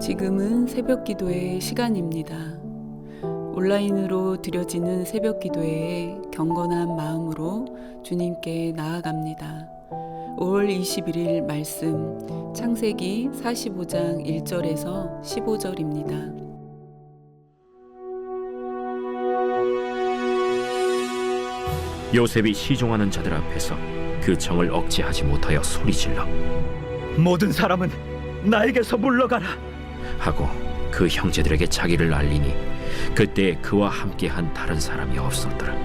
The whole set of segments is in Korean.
지금은 새벽 기도의 시간입니다. 온라인으로 드려지는 새벽 기도회에 경건한 마음으로 주님께 나아갑니다. 5월 21일 말씀 창세기 45장 1절에서 15절입니다. 요셉이 시종하는 자들 앞에서 그 정을 억제하지 못하여 소리질러 모든 사람은 나에게서 물러가라 하고 그 형제들에게 자기를 알리니 그때 그와 함께한 다른 사람이 없었더라.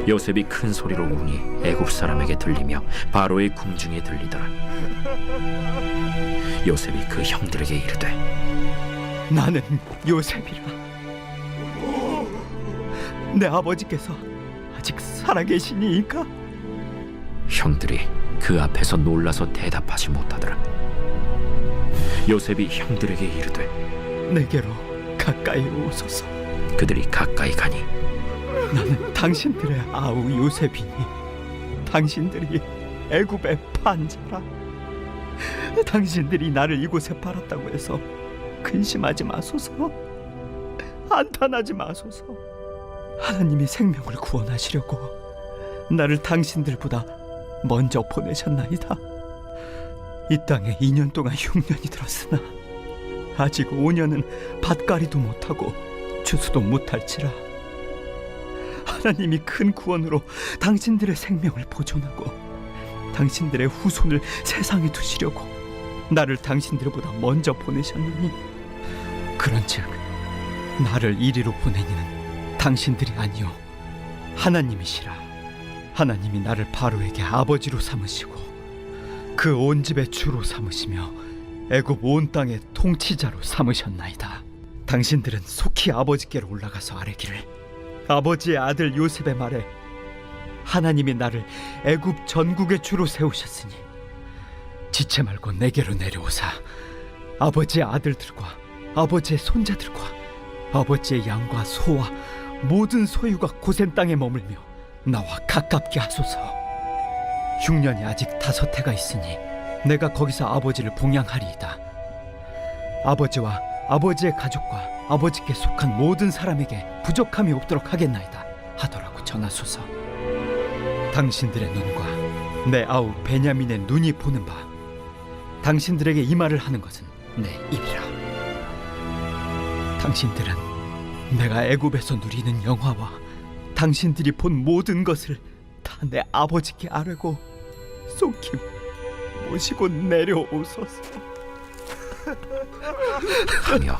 요셉이 큰 소리로 우니 애굽 사람에게 들리며 바로의 궁중에 들리더라. 요셉이 그 형들에게 이르되 나는 요셉이라 내 아버지께서 아직 살아계시니이까? 형들이 그 앞에서 놀라서 대답하지 못하더라. 요셉이 형들에게 이르되 내게로 가까이 오소서. 그들이 가까이 가니 나는 당신들의 아우 요셉이니 당신들이 애굽의 판자라. 당신들이 나를 이곳에 팔았다고 해서 근심하지 마소서. 한탄하지 마소서. 하나님이 생명을 구원하시려고 나를 당신들보다 먼저 보내셨나이다. 이 땅에 2년 동안 흉년이 들었으나 아직 5년은 밭갈이도 못하고 추수도 못할지라. 하나님이 큰 구원으로 당신들의 생명을 보존하고 당신들의 후손을 세상에 두시려고 나를 당신들보다 먼저 보내셨느니, 그런즉 나를 이리로 보낸 이는 당신들이 아니요 하나님이시라. 하나님이 나를 바로에게 아버지로 삼으시고 그 온 집의 주로 삼으시며 애굽 온 땅의 통치자로 삼으셨나이다. 당신들은 속히 아버지께로 올라가서 아뢰기를, 아버지의 아들 요셉의 말에 하나님이 나를 애굽 전국의 주로 세우셨으니 지체 말고 내게로 내려오사 아버지의 아들들과 아버지의 손자들과 아버지의 양과 소와 모든 소유가 고센 땅에 머물며 나와 가깝게 하소서. 흉년이 아직 5해가 있으니 내가 거기서 아버지를 봉양하리이다. 아버지와 아버지의 가족과 아버지께 속한 모든 사람에게 부족함이 없도록 하겠나이다 하더라고 전하소서. 당신들의 눈과 내 아우 베냐민의 눈이 보는 바 당신들에게 이 말을 하는 것은 내 입이라. 당신들은 내가 애굽에서 누리는 영화와 당신들이 본 모든 것을 다 내 아버지께 아뢰고 속히 모시고 내려오소서 하며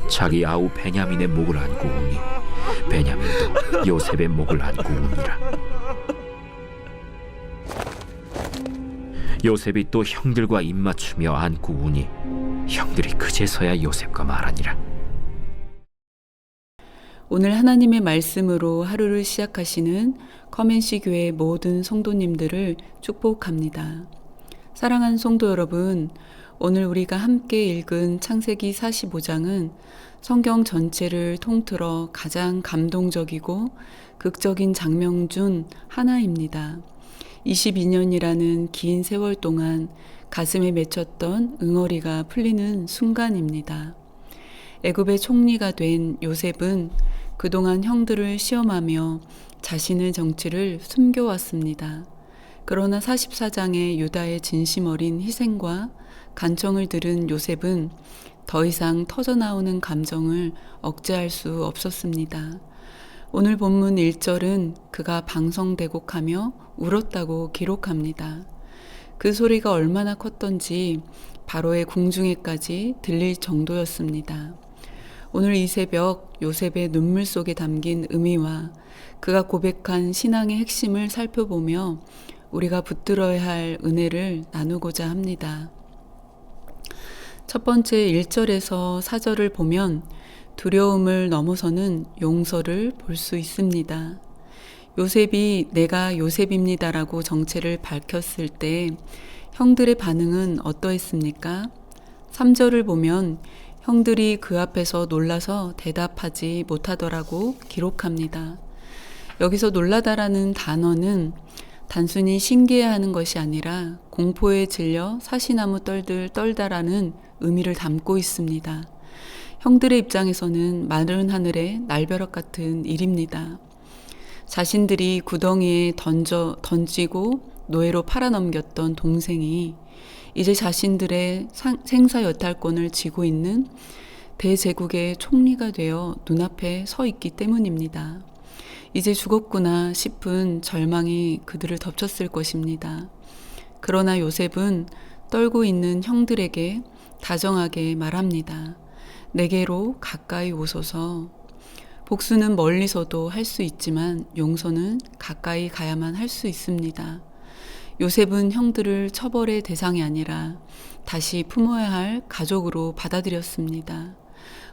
자기 아우 베냐민의 목을 안고 우니 베냐민도 요셉의 목을 안고 우니라. 요셉이 또 형들과 입맞추며 안고 우니 형들이 그제서야 요셉과 말하니라. 오늘 하나님의 말씀으로 하루를 시작하시는 커맨시 교회 모든 성도님들을 축복합니다. 사랑하는 성도 여러분, 오늘 우리가 함께 읽은 창세기 45장은 성경 전체를 통틀어 가장 감동적이고 극적인 장면 중 하나입니다. 22년이라는 긴 세월 동안 가슴에 맺혔던 응어리가 풀리는 순간입니다. 애굽의 총리가 된 요셉은 그동안 형들을 시험하며 자신의 정체를 숨겨왔습니다. 그러나 44장의 유다의 진심 어린 희생과 간청을 들은 요셉은 더 이상 터져나오는 감정을 억제할 수 없었습니다. 오늘 본문 1절은 그가 방성대곡하며 울었다고 기록합니다. 그 소리가 얼마나 컸던지 바로의 궁중에까지 들릴 정도였습니다. 오늘 이 새벽 요셉의 눈물 속에 담긴 의미와 그가 고백한 신앙의 핵심을 살펴보며 우리가 붙들어야 할 은혜를 나누고자 합니다. 첫 번째 1절에서 4절을 보면 두려움을 넘어서는 용서를 볼 수 있습니다. 요셉이 내가 요셉입니다라고 정체를 밝혔을 때 형들의 반응은 어떠했습니까? 3절을 보면 형들이 그 앞에서 놀라서 대답하지 못하더라고 기록합니다. 여기서 놀라다라는 단어는 단순히 신기해하는 것이 아니라 공포에 질려 사시나무 떨들 떨다라는 의미를 담고 있습니다. 형들의 입장에서는 마른 하늘의 날벼락 같은 일입니다. 자신들이 구덩이에 던지고 노예로 팔아넘겼던 동생이 이제 자신들의 생사 여탈권을 쥐고 있는 대제국의 총리가 되어 눈앞에 서 있기 때문입니다. 이제 죽었구나 싶은 절망이 그들을 덮쳤을 것입니다. 그러나 요셉은 떨고 있는 형들에게 다정하게 말합니다. 내게로 가까이 오소서. 복수는 멀리서도 할 수 있지만 용서는 가까이 가야만 할 수 있습니다. 요셉은 형들을 처벌의 대상이 아니라 다시 품어야 할 가족으로 받아들였습니다.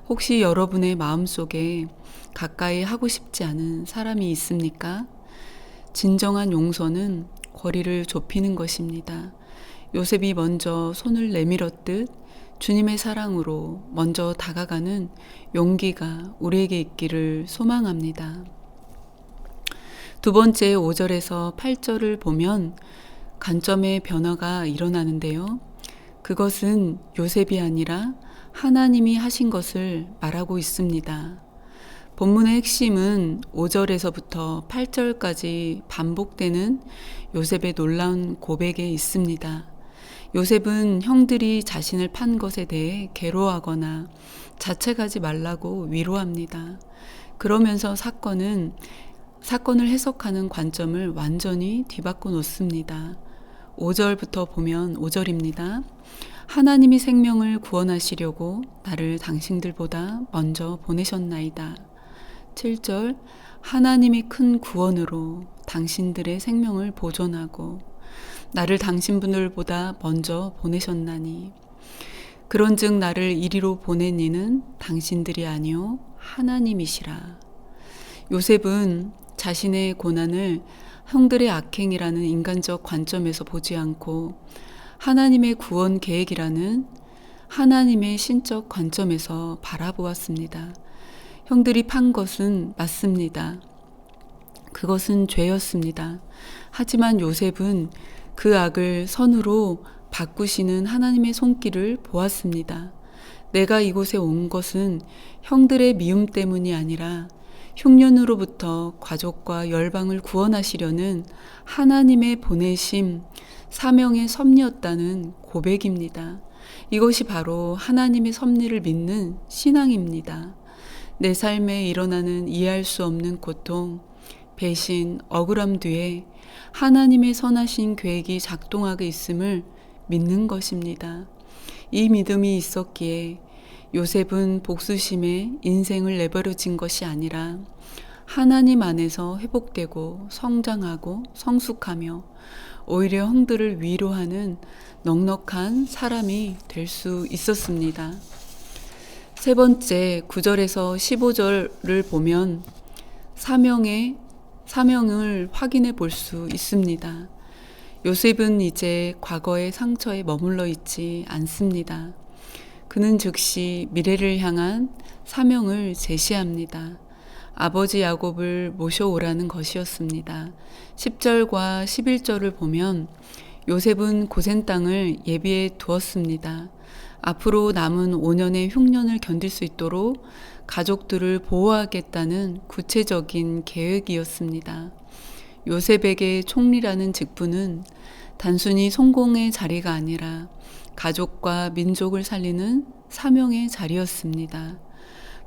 혹시 여러분의 마음속에 가까이 하고 싶지 않은 사람이 있습니까? 진정한 용서는 거리를 좁히는 것입니다. 요셉이 먼저 손을 내밀었듯 주님의 사랑으로 먼저 다가가는 용기가 우리에게 있기를 소망합니다. 두 번째 5절에서 8절을 보면 관점의 변화가 일어나는데요. 그것은 요셉이 아니라 하나님이 하신 것을 말하고 있습니다. 본문의 핵심은 5절에서부터 8절까지 반복되는 요셉의 놀라운 고백에 있습니다. 요셉은 형들이 자신을 판 것에 대해 괴로워하거나 자책하지 말라고 위로합니다. 그러면서 사건을 해석하는 관점을 완전히 뒤바꿔 놓습니다. 5절부터 보면 5절입니다. 하나님이 생명을 구원하시려고 나를 당신들보다 먼저 보내셨나이다. 7절 하나님이 큰 구원으로 당신들의 생명을 보존하고 나를 당신분들보다 먼저 보내셨나니 그런즉 나를 이리로 보낸 이는 당신들이 아니요 하나님이시라. 요셉은 자신의 고난을 형들의 악행이라는 인간적 관점에서 보지 않고 하나님의 구원 계획이라는 하나님의 신적 관점에서 바라보았습니다. 형들이 판 것은 맞습니다. 그것은 죄였습니다. 하지만 요셉은 그 악을 선으로 바꾸시는 하나님의 손길을 보았습니다. 내가 이곳에 온 것은 형들의 미움 때문이 아니라 흉년으로부터 가족과 열방을 구원하시려는 하나님의 보내심, 사명의 섭리였다는 고백입니다. 이것이 바로 하나님의 섭리를 믿는 신앙입니다. 내 삶에 일어나는 이해할 수 없는 고통, 배신, 억울함 뒤에 하나님의 선하신 계획이 작동하고 있음을 믿는 것입니다. 이 믿음이 있었기에 요셉은 복수심에 인생을 내버려진 것이 아니라 하나님 안에서 회복되고 성장하고 성숙하며 오히려 형들을 위로하는 넉넉한 사람이 될 수 있었습니다. 세 번째 9절에서 15절을 보면 사명을 확인해 볼 수 있습니다. 요셉은 이제 과거의 상처에 머물러 있지 않습니다. 그는 즉시 미래를 향한 사명을 제시합니다. 아버지 야곱을 모셔오라는 것이었습니다. 10절과 11절을 보면 요셉은 고센 땅을 예비해 두었습니다. 앞으로 남은 5년의 흉년을 견딜 수 있도록 가족들을 보호하겠다는 구체적인 계획이었습니다. 요셉에게 총리라는 직분은 단순히 성공의 자리가 아니라 가족과 민족을 살리는 사명의 자리였습니다.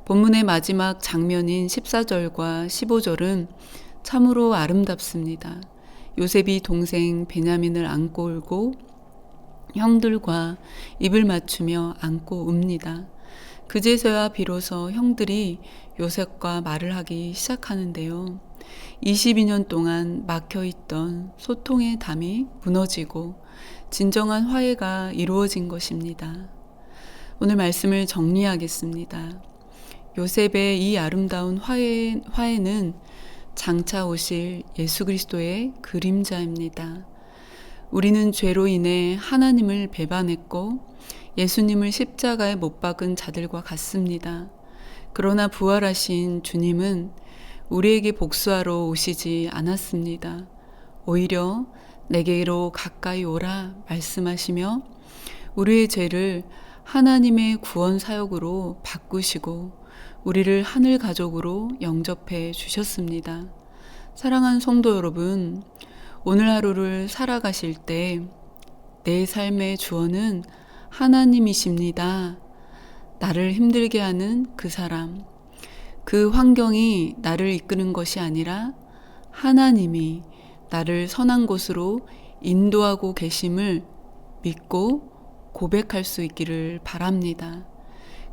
본문의 마지막 장면인 14절과 15절은 참으로 아름답습니다. 요셉이 동생 베냐민을 안고 울고 형들과 입을 맞추며 안고 웁니다. 그제서야 비로소 형들이 요셉과 말을 하기 시작하는데요. 22년 동안 막혀있던 소통의 담이 무너지고 진정한 화해가 이루어진 것입니다. 오늘 말씀을 정리하겠습니다. 요셉의 이 아름다운 화해는 장차 오실 예수 그리스도의 그림자입니다. 우리는 죄로 인해 하나님을 배반했고 예수님을 십자가에 못 박은 자들과 같습니다. 그러나 부활하신 주님은 우리에게 복수하러 오시지 않았습니다. 오히려 내게로 가까이 오라 말씀하시며 우리의 죄를 하나님의 구원 사역으로 바꾸시고 우리를 하늘 가족으로 영접해 주셨습니다. 사랑하는 성도 여러분, 오늘 하루를 살아가실 때 내 삶의 주어는 하나님이십니다. 나를 힘들게 하는 그 사람, 그 환경이 나를 이끄는 것이 아니라 하나님이 나를 선한 곳으로 인도하고 계심을 믿고 고백할 수 있기를 바랍니다.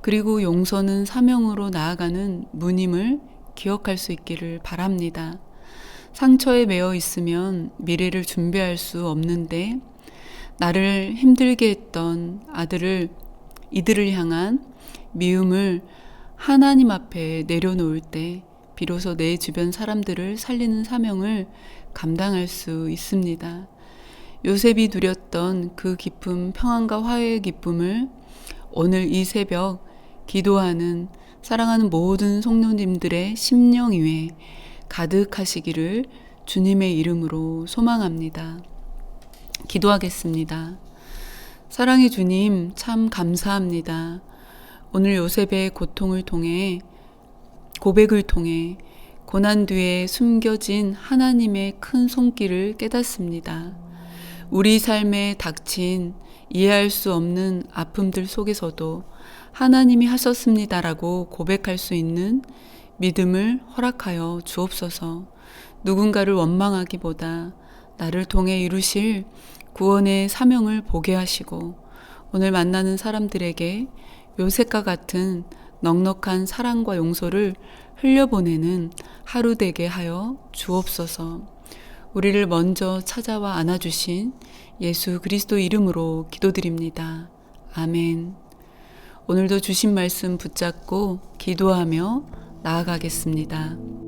그리고 용서는 사명으로 나아가는 문임을 기억할 수 있기를 바랍니다. 상처에 매여 있으면 미래를 준비할 수 없는데 나를 힘들게 했던 이들을 향한 미움을 하나님 앞에 내려놓을 때 비로소 내 주변 사람들을 살리는 사명을 감당할 수 있습니다. 요셉이 누렸던 그 깊은 평안과 화해의 기쁨을 오늘 이 새벽 기도하는 사랑하는 모든 성도님들의 심령 위에 가득하시기를 주님의 이름으로 소망합니다. 기도하겠습니다. 사랑의 주님, 참 감사합니다. 오늘 요셉의 고통을 통해, 고백을 통해 고난 뒤에 숨겨진 하나님의 큰 손길을 깨닫습니다. 우리 삶에 닥친 이해할 수 없는 아픔들 속에서도 하나님이 하셨습니다라고 고백할 수 있는 믿음을 허락하여 주옵소서. 누군가를 원망하기보다 나를 통해 이루실 구원의 사명을 보게 하시고 오늘 만나는 사람들에게 요셉과 같은 넉넉한 사랑과 용서를 흘려보내는 하루 되게 하여 주옵소서. 우리를 먼저 찾아와 안아주신 예수 그리스도 이름으로 기도드립니다. 아멘. 오늘도 주신 말씀 붙잡고 기도하며 나아가겠습니다.